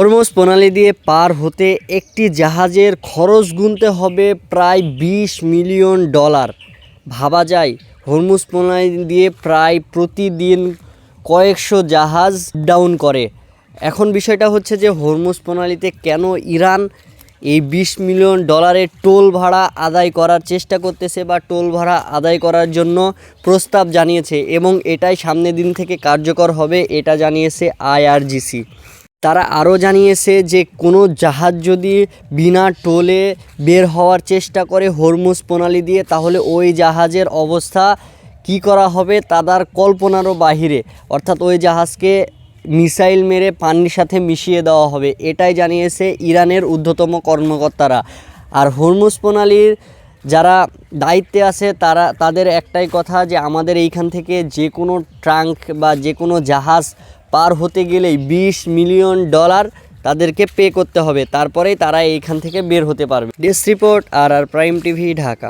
Hormuz প্রণালী দিয়ে পার হতে একটি জাহাজের খরচ গুনতে হবে প্রায় $20 মিলিয়ন। ভাবা যায় হরমুজ প্রণালী দিয়ে প্রায় প্রতিদিন কয়েকশো জাহাজ ডাউন করে। এখন বিষয়টা হচ্ছে যে হরমুজ প্রণালীতে কেন ইরান এই $20 মিলিয়ন টোল ভাড়া আদায় করার চেষ্টা করতেছে বা টোল ভাড়া আদায় করার জন্য প্রস্তাব জানিয়েছে, এবং এটাই সামনের দিন থেকে কার্যকর হবে, এটা জানিয়েছে IRGC। তারা আরও জানিয়েছে যে কোনো জাহাজ যদি বিনা টোলে বের হওয়ার চেষ্টা করে হরমুজ প্রণালী দিয়ে, তাহলে ওই জাহাজের অবস্থা কি করা হবে তাদের কল্পনারও বাহিরে, অর্থাৎ ওই জাহাজকে মিসাইল মেরে পানির সাথে মিশিয়ে দেওয়া হবে, এটাই জানিয়েছে ইরানের ঊর্ধ্বতম কর্মকর্তারা। আর হরমুজ প্রণালীর যারা দায়িত্বে আছে তাদের একটাই কথা যে আমাদের এইখান থেকে যে কোনো ট্রাঙ্ক বা যে কোনো জাহাজ পার হতে গেলেই $20 মিলিয়ন তাদেরকে পে করতে হবে, তারপরেই তারা এইখান থেকে বের হতে পারবে। Desk report, RR prime TV, Dhaka.